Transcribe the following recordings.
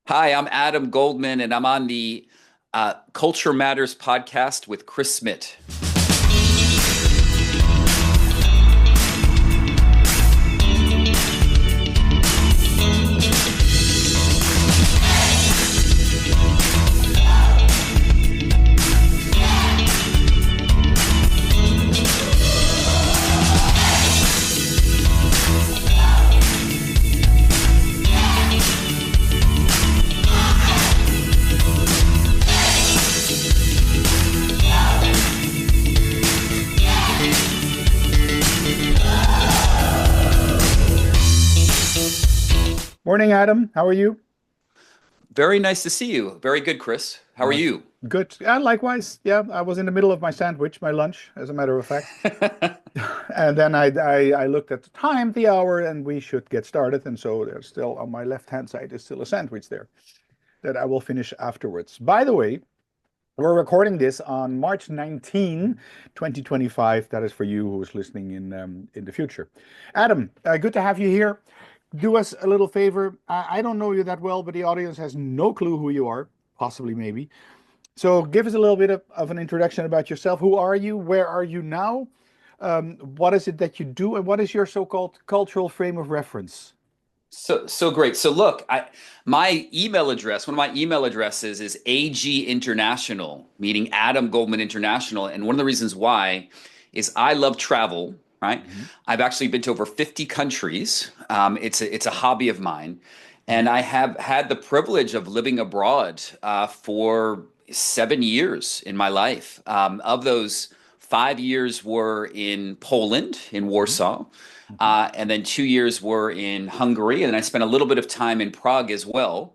Hi, I'm Adam Goldman, and I'm on the Culture Matters podcast with Chris Smit. Morning, Adam. How are you? Very nice to see you. Very good, Chris. How are Uh, you? Good. Likewise. Yeah, I was in the middle of my sandwich, my lunch, as a matter of fact. And then I looked at the time, the hour, and we should get started. And so there's still on my left-hand side is still a sandwich there that I will finish afterwards. By the way, we're recording this on March 19, 2025. That is for you who's listening in the future. Adam, good to have you here. Do us a little favor. I don't know you that well, but the audience has no clue who you are, possibly, maybe. So give us a little bit of an introduction about yourself. Who are you? Where are you now? What is it that you do? And what is your so-called cultural frame of reference? So great. So look, my email address, one of my email addresses is AG International, meaning Adam Goldman International. And one of the reasons why is I love travel, right? Mhm. I've actually been to over 50 countries. It's a hobby of mine. And I have had the privilege of living abroad for 7 years in my life. Of those, 5 years were in Poland, in Mhm. Warsaw. Mhm. And then 2 years were in Hungary, and I spent a little bit of time in Prague as well.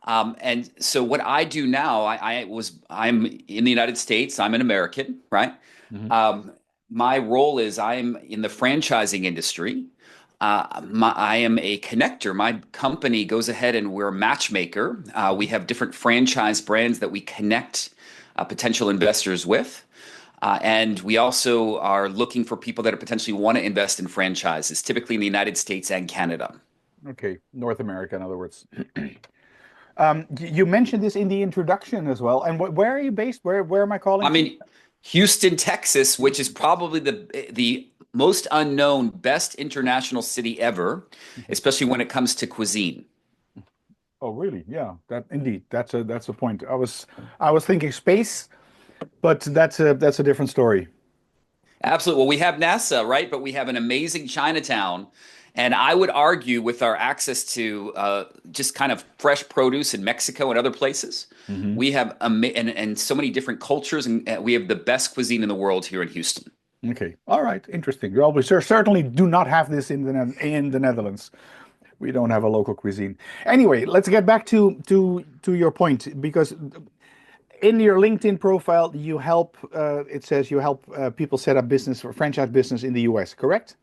And so what I do now, I'm in the United States. I'm an American, right? Mhm. Um, my role is I'm in the franchising industry. I am a connector. My company goes ahead and we're a matchmaker. We Mhm. have different franchise brands that we connect potential investors with. And we also are looking for people that potentially want to invest in franchises, typically in the United States and Canada. Okay, North America, in other words. You mentioned this in the introduction as well. And where are you based? Where am I calling I to? mean, Houston, Texas, which is Houston, probably the most unknown, best international city ever, Texas. especially when it comes to cuisine. Oh, really? Yeah, that indeed. That's a point. I was thinking space, but that's a different story. Absolutely. Well, we have NASA, right? But we have an amazing Chinatown. And I would argue with our access to just kind of fresh produce in Mexico and other places, Hmm. we have and so many different cultures, and we have the best cuisine in the world here in Houston. Okay. All right. Interesting. Well, we certainly do not have this in the Netherlands. We don't have a local cuisine. Anyway, let's get back to your point because in your LinkedIn profile, you help. It says you help people set up business or franchise business in the US, correct?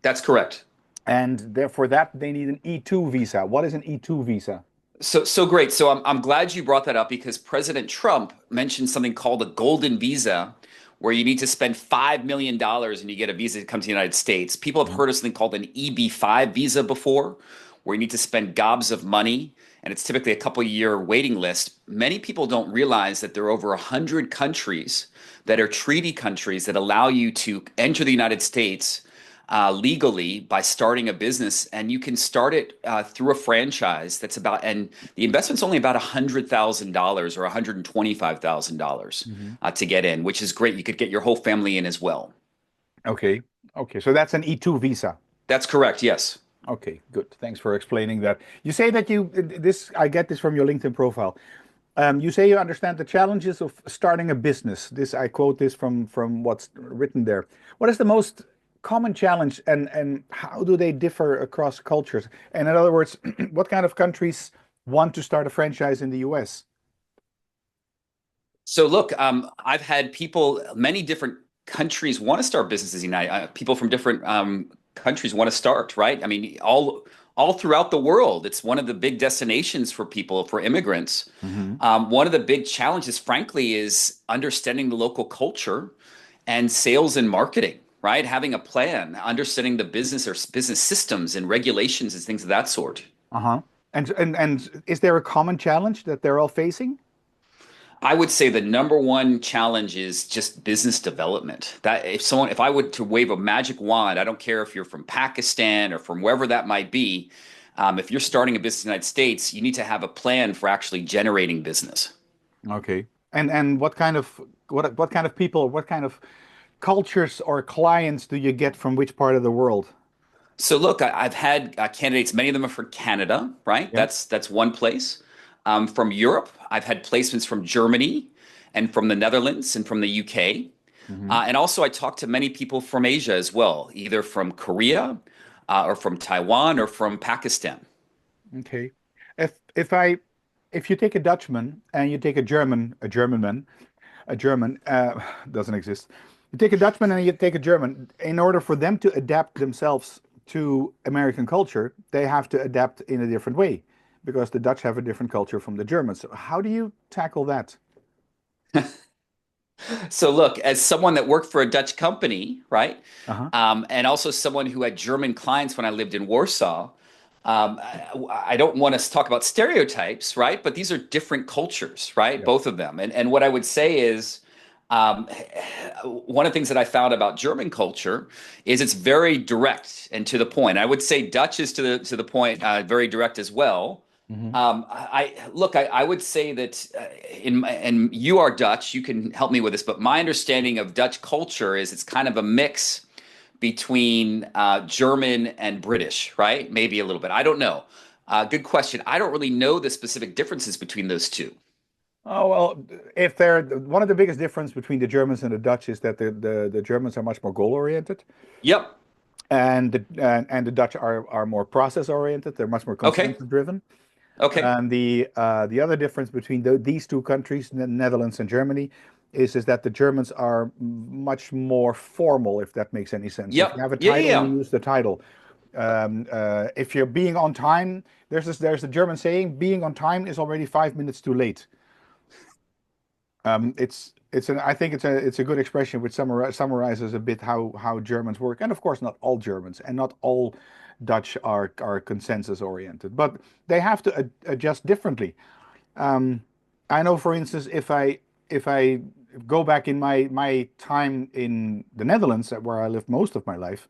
That's correct. And for that, they need an E2 visa. What is an E2 visa? So great. So I'm glad you brought that up because President Trump mentioned something called a golden visa, where you need to spend $5 million and you get a visa to come to the United States. People have Mhm. heard of something called an EB-5 visa before, where you need to spend gobs of money, and it's typically a couple year waiting list. Many people don't realize that there are over 100 countries that are treaty countries that allow you to enter the United States legally by starting a business, and you can start it through a franchise. And the investment's only about $100,000 or $125,000 Mhm. to get in, which is great. You could get your whole family in as well. Okay. Okay. So that's an E2 visa. That's correct. Yes. Okay, good. Thanks for explaining that. You say that I get this from your LinkedIn profile. You say you understand the challenges of starting a business. I quote this from what's written there. What is the most common challenge and how do they differ across cultures? And in other words, what kind of countries want to start a franchise in the US? So look, I've had people, many different countries want to start businesses. United people from different countries want to start, right? I mean, all throughout the world, it's one of the big destinations for people, for immigrants. Hmm. One of the big challenges, frankly, is understanding the local culture and sales and marketing, right? Having a plan, understanding the business or business systems and regulations and things of that sort. Uh-huh. And is there a common challenge that they're all facing? I would say the number one challenge is just business development. That if I would to wave a magic wand, I don't care if you're from Pakistan or from wherever that might be, if you're starting a business in the United States, you need to have a plan for actually generating business. Okay. And what kind of people, what kind of cultures or clients do you get from which part of the world? So look, I've had candidates. Many of them are from Canada, right? Yeah. That's one place. From Europe, I've had placements from Germany and from the Netherlands and from the UK. Hmm. And also, I talked to many people from Asia as well, either from Korea or from Taiwan or from Pakistan. Okay. If I if you take a Dutchman and you take a German man, a German doesn't exist. You take a Dutchman and you take a German. In order for them to adapt themselves to American culture, they have to adapt in a different way because the Dutch have a different culture from the Germans. So how do you tackle that? So look, as someone that worked for a Dutch company, right, Uh-huh. and also someone who had German clients when I lived in Warsaw, I don't want to talk about stereotypes, right? But these are different cultures, right? Yeah. Both of them. And what I would say is, um, one of the things that I found about German culture is it's very direct and to the point. I would say Dutch is to the point, very direct as well. Hmm. I would say that and you are Dutch, you can help me with this, but my understanding of Dutch culture is it's kind of a mix between German and British, right? Maybe a little bit. I don't know. Good question. I don't really know the specific differences between those two. Oh, well, if they're one of the biggest difference between the Germans and the Dutch is that the Germans are much more goal oriented Yep. and the Dutch are more process oriented. They're much more Okay. consensus driven. Okay. And the other difference between these two countries, the Netherlands and Germany, is that the Germans are much more formal, if that makes any sense. If you Yep. have a Yeah. Yeah. title, you Yeah. use the title. If you're being on time, there's a German saying, being on time is already 5 minutes too late. I think it's a good expression which summarizes a bit how Germans work, and of course not all Germans and not all Dutch are consensus oriented, but they have to adjust differently. Um, I know, for instance, if I go back in my time in the Netherlands, where I lived most of my life,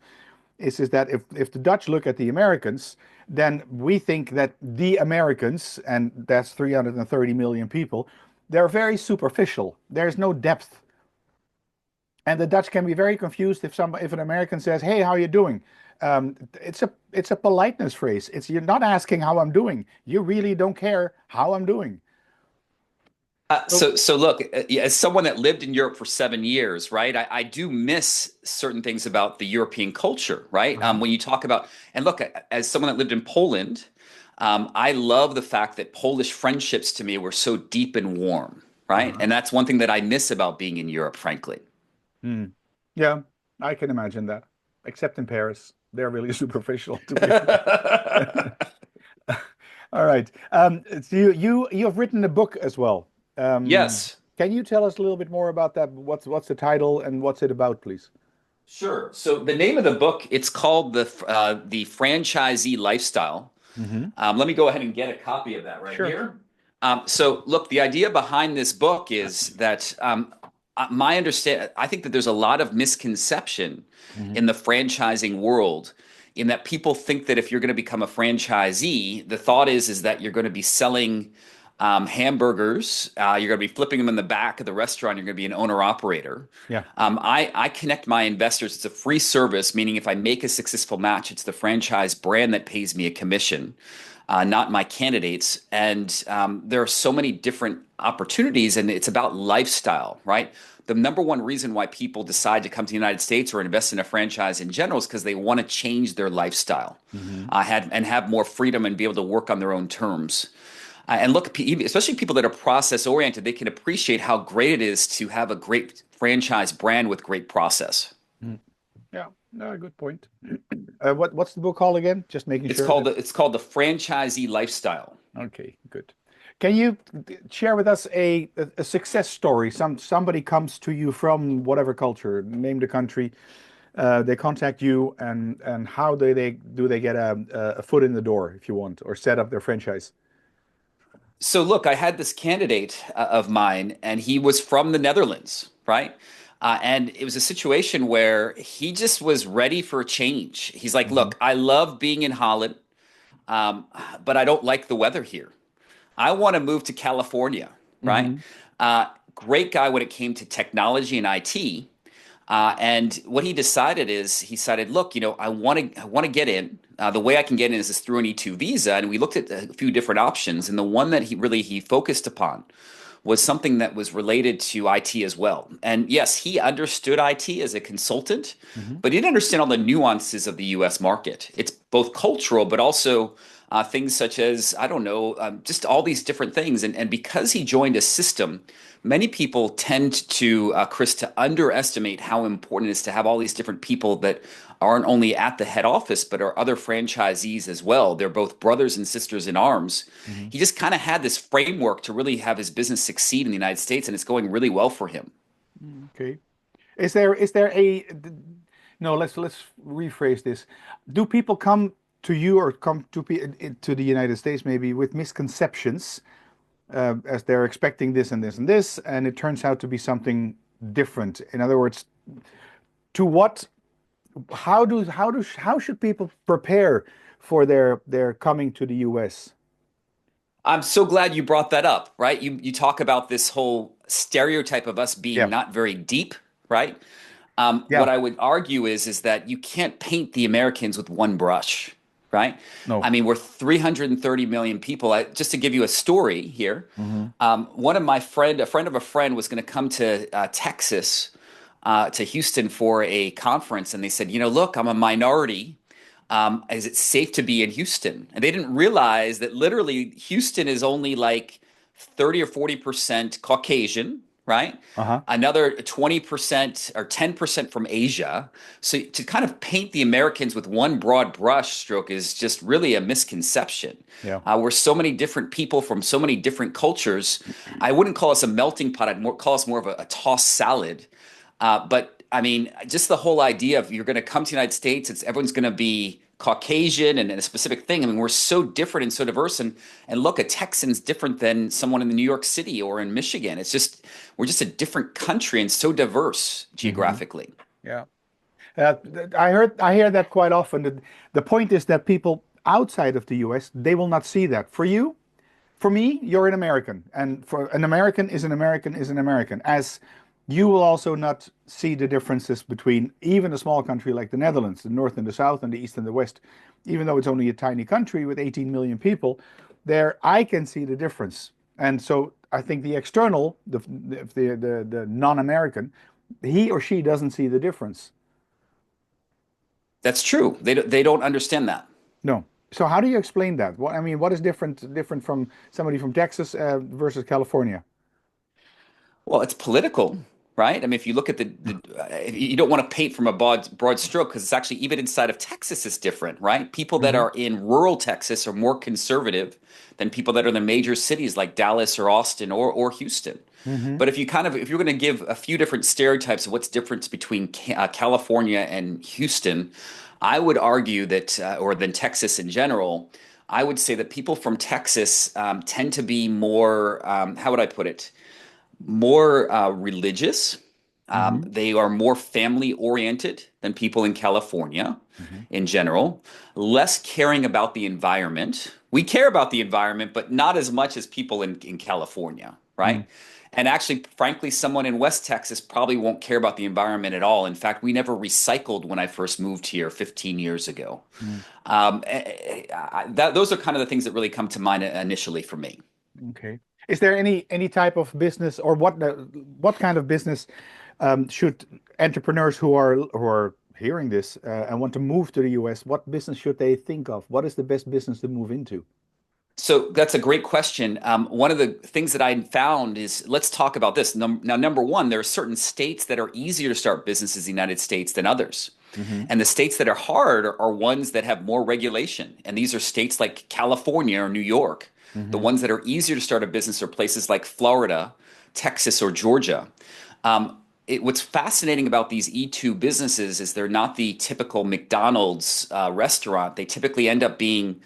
is that if the Dutch look at the Americans, then we think that the Americans, and that's 330 million people, they're very superficial. There's no depth. And the Dutch can be very confused if an American says, "Hey, how are you doing?" It's a politeness phrase. It's you're not asking how I'm doing. You really don't care how I'm doing. So, So look, yeah, as someone that lived in Europe for 7 years, right? I do miss certain things about the European culture, right? uh-huh. When you talk about, and look, as someone that lived in Poland, I love the fact that Polish friendships to me were so deep and warm, right? Uh-huh. And that's one thing that I miss about being in Europe, frankly. Hmm. Yeah, I can imagine that. Except in Paris, they're really superficial, to be honest. All right. So you have written a book as well. Yes, Can you tell us a little bit more about that? What's the title and what's it about, please? sure. So the name of the book, it's called the Franchisee Lifestyle. Hmm. Let me go ahead and get a copy of that right Sure. here. So, look, the idea behind this book is that my understand. I think that there's a lot of misconception Hmm. in the franchising world, in that people think that if you're going to become a franchisee, the thought is that you're going to be selling hamburgers. You're going to be flipping them in the back of the restaurant. You're going to be an owner operator. Yeah. I connect my investors. It's a free service, meaning if I make a successful match, it's the franchise brand that pays me a commission, not my candidates. And there are so many different opportunities, and it's about lifestyle, right? The number one reason why people decide to come to the United States or invest in a franchise in general is because they want to change their lifestyle, Hmm. have more freedom and be able to work on their own terms. And look, especially people that are process oriented, they can appreciate how great it is to have a great franchise brand with great process. Yeah. No, good point. What's the book called again? Just making It's sure called that. the Franchisee Lifestyle. Okay, good. Can you share with us a success story? Somebody comes to you from whatever culture, name the country, They contact you, and how do they get a foot in the door, if you want, or set up their franchise? So look, I had this candidate of mine, and he was from the Netherlands, right? And it was a situation where he just was ready for a change. He's like, Hmm. "Look, I love being in Holland, um, but I don't like the weather here. I want to move to California, right?" Hmm. Great guy when it came to technology and IT. And what he decided is he decided, look, I want to get in. The way I can get in is through an E2 visa, and we looked at a few different options, and the one that he focused upon was something that was related to IT as well. And yes, he understood IT as a consultant, Hmm. but he didn't understand all the nuances of the US market. It's both cultural, but also things such as, I don't know, just all these different things. And because he joined a system, many people tend to, Chris, to underestimate how important it is to have all these different people that aren't only at the head office, but are other franchisees as well. They're both brothers and sisters in arms. Hmm. He just kind of had this framework to really have his business succeed in the United States, and it's going really well for him. Okay. Is there no, let's rephrase this. Do people come to you, or come to the United States maybe with misconceptions, as they're expecting this and this and this, and it turns out to be something different? In other words, to what, how should people prepare for their coming to the US? I'm so glad you brought that up, right? You talk about this whole stereotype of us being Yeah. not very deep, right? Yeah. What I would argue is that you can't paint the Americans with one brush, right? I No. mean, we're 330 million people. Just to give you a story here, Hmm. one of a friend of a friend, was going to come to Texas, to Houston for a conference, and they said, look, I'm a minority. Is it safe to be in Houston? And they didn't realize that literally Houston is only like 30 or 40% Caucasian, right? Uh-huh. Another 20% or 10% from Asia. So to kind of paint the Americans with one broad brush stroke is just really a misconception. Yeah. We're so many different people from so many different cultures. I wouldn't call us a melting pot. Call us more of a tossed salad. But I mean, just the whole idea of you're going to come to the United States, everyone's going to be Caucasian and a specific thing. I mean, we're so different and so diverse. And look, a Texan's different than someone in New York City or in Michigan. It's just we're just a different country and so diverse Hmm. geographically. Yeah. I hear that quite often. The point is that people outside of the US, they will not see that. For you, for me, you're an American, and for an American is an American is an American. As you will also not see the differences between even a small country like the Netherlands, the North and the South, and the East and the West. Even though it's only a tiny country with 18 million people, there I can see the difference. And so I think the external, the non-American, he or she doesn't see the difference. That's true. They don't understand that. No. So how do you explain that? What I mean, what is different from somebody from Texas versus California? Well, it's political, right? I mean, if you look at you don't want to paint from a broad stroke because it's actually even inside of Texas is different, right? People that Hmm. are in rural Texas are more conservative than people that are in the major cities like Dallas or Austin or Houston. Hmm. But if you're going to give a few different stereotypes of what's difference between California and Houston, I would argue that, or than Texas in general, I would say that people from Texas tend to be more, how would I put it? More religious. Hmm. They are more family oriented than people in California Hmm. in general, less caring about the environment. We care about the environment, but not as much as people in California, right? And actually, frankly, someone in West Texas probably won't care about the environment at all. In fact, we never recycled when I first moved here 15 years ago. Mm. Those are kind of the things that really come to mind initially for me. Okay. Is there any type of business, or what kind of business should entrepreneurs who are hearing this and want to move to the US, what business should they think of? What is the best business to move into? So that's a great question. One of the things that I found is let's talk about this. Now, number one, there are certain states that are easier to start businesses in the United States than others. Hmm. And the states that are hard are ones that have more regulation. And these are states like California or New York. The Hmm. ones that are easier to start a business are places like Florida, Texas, or Georgia. what's fascinating about these E2 businesses is they're not the typical McDonald's restaurant. They typically end up being,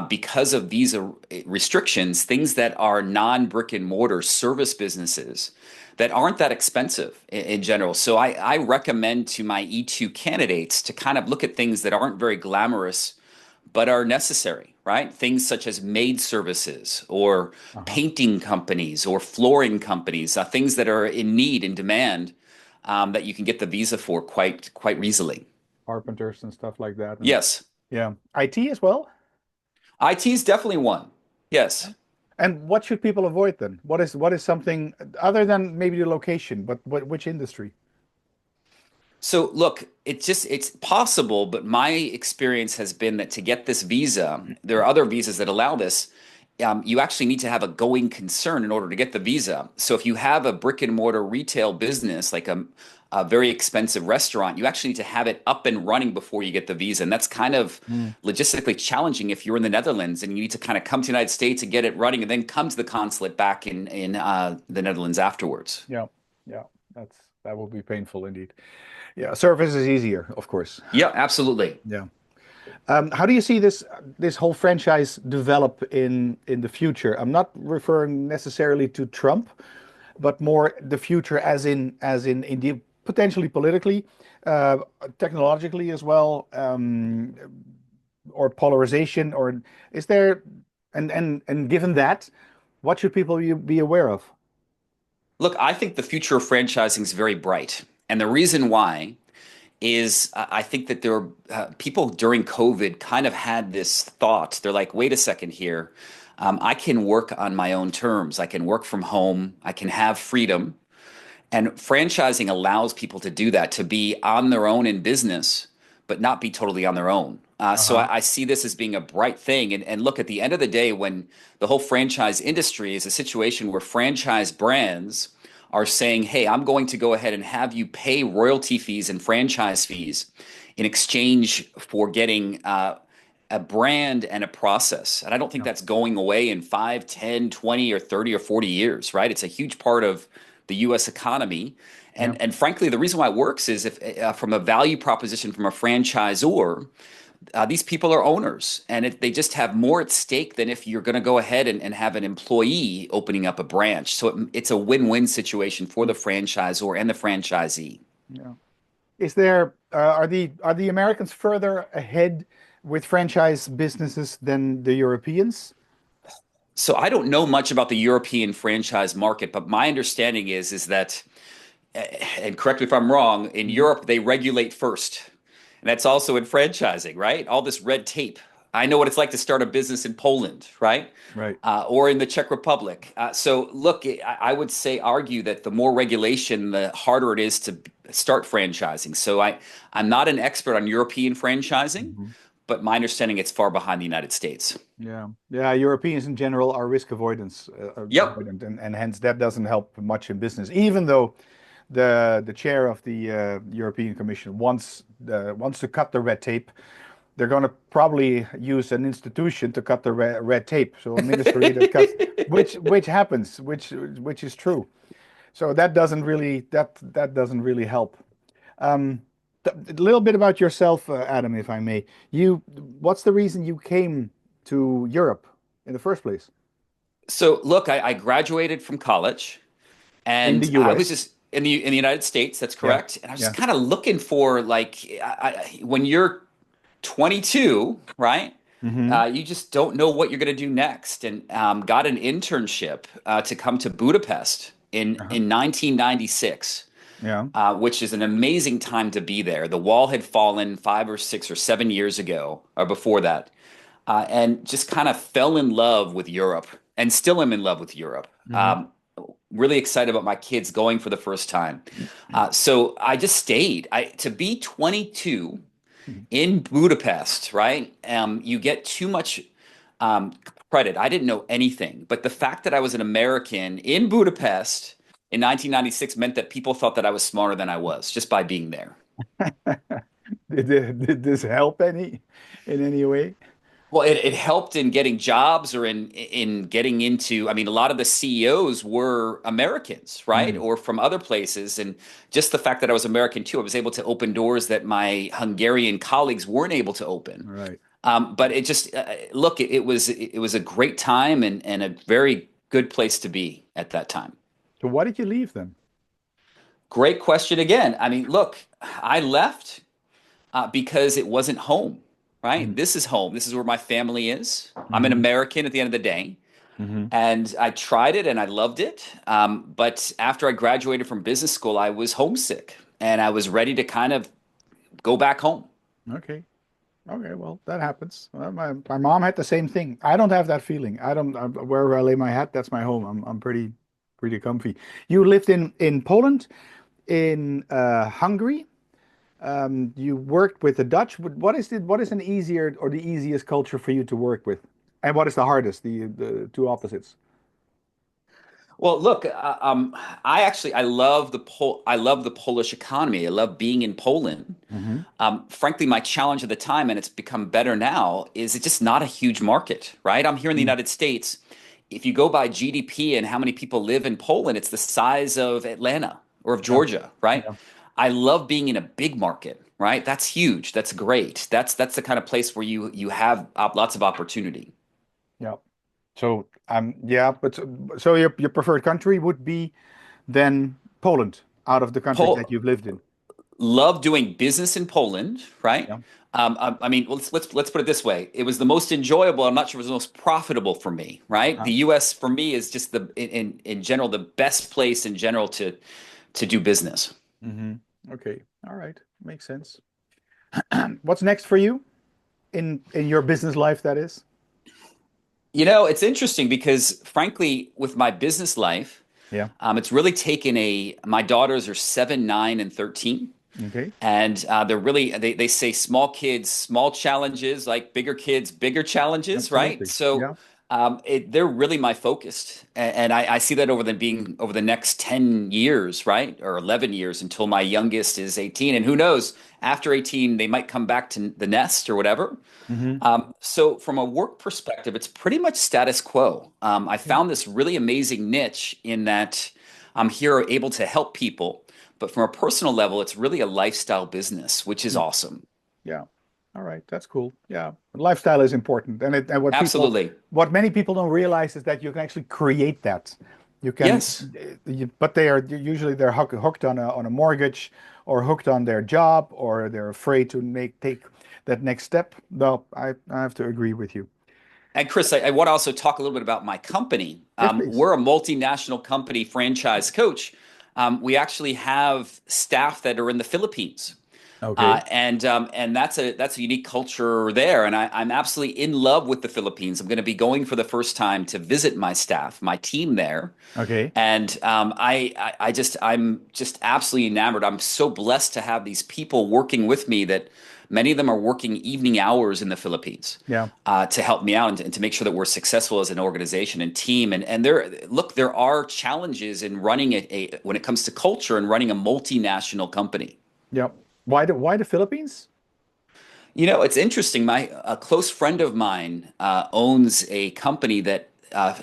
because of visa restrictions, things that are non-brick and mortar service businesses that aren't that expensive in general. So I recommend to my E2 candidates to kind of look at things that aren't very glamorous but are necessary, right? Things such as maid services or Uh-huh. painting companies or flooring companies, things that are in need and demand, that you can get the visa for quite easily. Carpenters and stuff like that. And Yes, yeah, IT as well. IT is definitely one. Yeah. Yes. And what should people avoid then? What is something other than maybe the location, but which industry? So look, it's possible, but my experience has been that to get this visa, there are other visas that allow this. You actually need to have a going concern in order to get the visa. So if you have a brick and mortar retail business, like a very expensive restaurant, you actually need to have it up and running before you get the visa. And that's kind of Mm. logistically challenging if you're in the Netherlands and you need to kind of come to the United States and get it running and then come to the consulate back in the Netherlands afterwards. Yeah, yeah, that will be painful indeed. Yeah, service is easier, of course. Yeah, absolutely. Yeah. How do you see this whole franchise develop in the future? I'm not referring necessarily to Trump, but more the future as in indeed potentially politically, uh, technologically as well, or polarization, or is there and given that, what should people be aware of? Look, I think the future of franchising is very bright. And the reason why is I think that there are people during COVID kind of had this thought. They're like, wait a second here. I can work on my own terms. I can work from home. I can have freedom. And franchising allows people to do that, to be on their own in business, but not be totally on their own. So Uh-huh. I see this as being a bright thing. And look, at the end of the day, when the whole franchise industry is a situation where franchise brands are saying, hey, I'm going to go ahead and have you pay royalty fees and franchise fees in exchange for getting a brand and a process. And I don't think Yeah. that's going away in 5, 10, 20, or 30 or 40 years, right? It's a huge part of the US economy. Yeah. And frankly, the reason why it works is if from a value proposition from a franchisor, these people are owners and they just have more at stake than if you're going to go ahead and have an employee opening up a branch. So it's a win-win situation for the franchisor and the franchisee. Yeah. Is there are the Americans further ahead with franchise businesses than the Europeans? So I don't know much about the European franchise market, but my understanding is that, and correct me if I'm wrong, in Mhm. Europe they regulate first. And that's also in franchising, right? All this red tape. I know what it's like to start a business in Poland, right? Right. Or in the Czech Republic. So, look, I would say argue that the more regulation, the harder it is to start franchising. So, I'm not an expert on European franchising, Mhm. but my understanding it's far behind the United States. Yeah. Yeah. Europeans in general are risk avoidance Yep. avoidant, and hence that doesn't help much in business. Even though the chair of the European Commission wants to cut the red tape, they're going to probably use an institution to cut the red tape. So a ministry that cuts, which happens, which is true. So that doesn't really help. Um, a little bit about yourself, Adam, if I may. What's the reason you came to Europe in the first place? So, look, I graduated from college In the and I was US? just in the United States, that's Yeah, correct. And I was just yeah. kind of looking for like when you're 22, right? Hmm. You just don't know what you're going to do next, and got an internship to come to Budapest Uh-huh. in 1996, Yeah. which is an amazing time to be there. The wall had fallen 5 or 6 or 7 years ago, or before that, and just kind of fell in love with Europe, and still am in love with Europe. Hmm. Really excited about my kids going for the first time. So I just stayed. To be 22 in Budapest, right? You get too much um, credit. I didn't know anything, but the fact that I was an American in Budapest in 1996 meant that people thought that I was smarter than I was just by being there. Did this help in any way? Well, it helped in getting jobs or in getting into, I mean, a lot of the CEOs were Americans, right? Mm, Or from other places. And just the fact that I was American too, I was able to open doors that my Hungarian colleagues weren't able to open. right. But it just look, it was a great time and a very good place to be at that time. So why did you leave then? Great question again. I mean, look, I left because it wasn't home, right? Mm, This is home. This is where my family is. I'm an hmm American at the end of the day. hmm And I tried it and I loved it. But after I graduated from business school, I was homesick and I was ready to kind of go back home. Okay. Okay. Well, that happens. My mom had the same thing. I don't have that feeling. I don't, wherever I lay my hat, that's my home. I'm pretty comfy. You lived in Poland, in Hungary. You worked with the Dutch. What is an easier or the easiest culture for you to work with? And what is the hardest, the two opposites? Well, look, I love I love the Polish economy. I love being in Poland. Hmm Frankly, my challenge at the time, and it's become better now, is it's just not a huge market, right? I'm here in the mm United States. If you go by GDP and how many people live in Poland, it's the size of Atlanta or of Yeah, Georgia, right? yeah, I love being in a big market, right? That's huge. That's great. That's the kind of place where you have lots of opportunity. yeah. So yeah, but so your preferred country would be then Poland out of the countries that Pol you've lived in. Love doing business in Poland, right? Yeah. I mean, let's put it this way. It was the most enjoyable. I'm not sure it was the most profitable for me, right? Uh-huh. The U.S. for me is just in general the best place in general to do business. hmm Okay. All right. Makes sense. What's next for you in your business life, that is? You know, it's interesting because frankly, with my business life, Yeah. it's really taken my daughters are 7, 9, and 13. Okay. And they're really they say small kids, small challenges, like bigger kids, bigger challenges, right? Absolutely. So Yeah. they're really my focus, and I see that over the next 10 years, right, or 11 years until my youngest is 18, and who knows, after 18 they might come back to the nest or whatever. hmm So from a work perspective, it's pretty much status quo. I Okay. found this really amazing niche in that I'm here able to help people, but from a personal level, it's really a lifestyle business, which is Mm. awesome. Yeah. All right. That's cool. Yeah. Lifestyle is important. And Absolutely. what many people don't realize is that you can actually create that. You can, Yes. but they are usually they're hooked on a mortgage or hooked on their job or they're afraid to take that next step. No, I have to agree with you. And Chris, I want to also talk a little bit about my company. Yes, please. We're a multinational company franchise coach. We actually have staff that are in the Philippines. Okay. And that's a unique culture there. And I'm absolutely in love with the Philippines. I'm going to be going for the first time to visit my staff, my team there. Okay. And I'm just absolutely enamored. I'm so blessed to have these people working with me that many of them are working evening hours in the Philippines Yeah. to help me out and to make sure that we're successful as an organization and team. And there are challenges in running when it comes to culture and running a multinational company. Yeah. Why the Philippines? You know, it's interesting. A close friend of mine owns a company that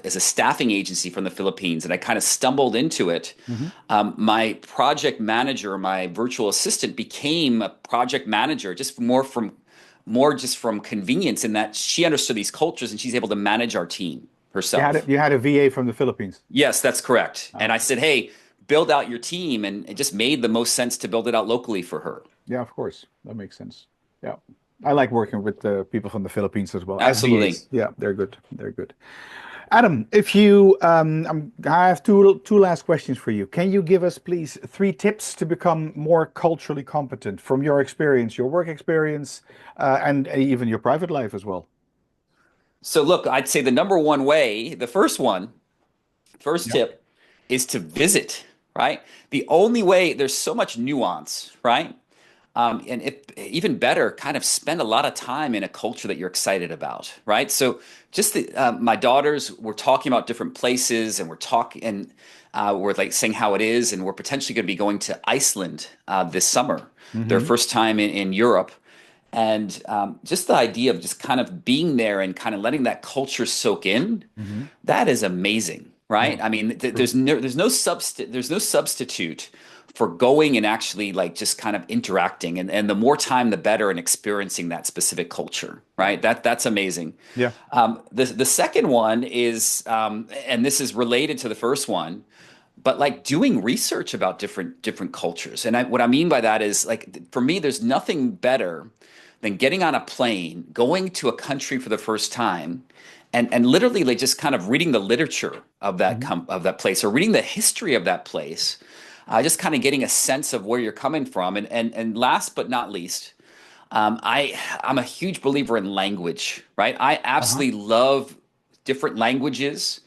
is a staffing agency from the Philippines, and I kind of stumbled into it. Hmm My project manager, my virtual assistant, became a project manager just more just from convenience in that she understood these cultures and she's able to manage our team herself. You had a VA from the Philippines. Yes, that's correct. And I Okay. said, hey, build out your team, and it just made the most sense to build it out locally for her. Yeah, of course. That makes sense. Yeah. I like working with the people from the Philippines as well as Absolutely. VAs. Yeah, they're good. They're good. Adam, if you, I have two last questions for you. Can you give us, please, three tips to become more culturally competent from your experience, your work experience, and even your private life as well? So look, I'd say the number one way, first Yeah. tip is to visit, right? The only way, there's so much nuance, right? And if even better, kind of spend a lot of time in a culture that you're excited about, right? So my daughters were talking about different places, and we're like saying how it is, and we're potentially going to be going to Iceland this summer, their hmm first time in Europe. And just the idea of just kind of being there and kind of letting that culture soak in, Hmm. that is amazing, right? No, I mean, true. there's no substitute for going and actually like just kind of interacting, and the more time the better in experiencing that specific culture, right? That's amazing. Yeah. The second one is, and this is related to the first one, but like doing research about different cultures. And what I mean by that is like for me, there's nothing better than getting on a plane, going to a country for the first time, and literally like just kind of reading the literature of Hmm. of that place or reading the history of that place, just kind of getting a sense of where you're coming from. And last but not least, I'm a huge believer in language, right? I Uh-huh. absolutely love different languages.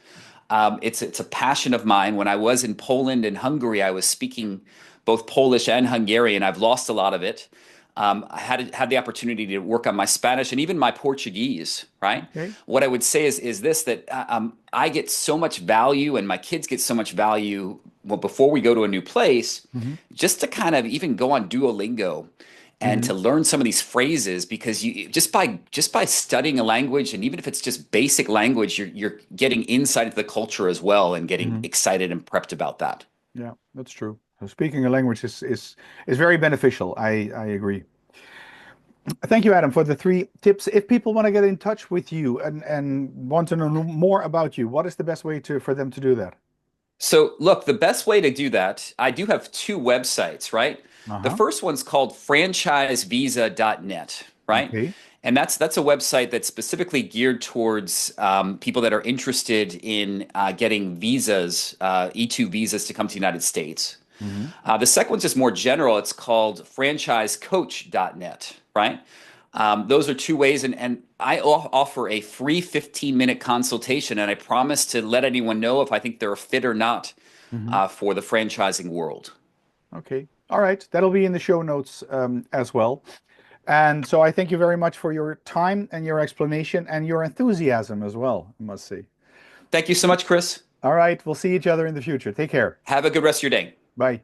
It's a passion of mine. When I was in Poland and Hungary, I was speaking both Polish and Hungarian. I've lost a lot of it. I had the opportunity to work on my Spanish and even my Portuguese. Right. Okay. What I would say is this that I get so much value, and my kids get so much value. Well, before we go to a new place, Hmm. just to kind of even go on Duolingo and Hmm. to learn some of these phrases because you just by studying a language, and even if it's just basic language, you're getting insight into the culture as well and getting Hmm. excited and prepped about that. Yeah, that's true. So speaking a language is very beneficial. I agree. Thank you, Adam, for the three tips. If people want to get in touch with you and want to know more about you, what is the best way to for them to do that? So, look, the best way to do that, I do have two websites, right? The Uh-huh. first one's called franchisevisa.net, right? Okay. And that's a website that's specifically geared towards people that are interested in getting visas, E2 visas to come to the United States. Hmm. The second one's just more general. It's called franchisecoach.net, right? Those are two ways, and I offer a free 15-minute consultation, and I promise to let anyone know if I think they're a fit or not Hmm. for the franchising world. Okay. All right. That'll be in the show notes as well. And so I thank you very much for your time and your explanation and your enthusiasm as well, I must say. Thank you so much, Chris. All right. We'll see each other in the future. Take care. Have a good rest of your day. Bye.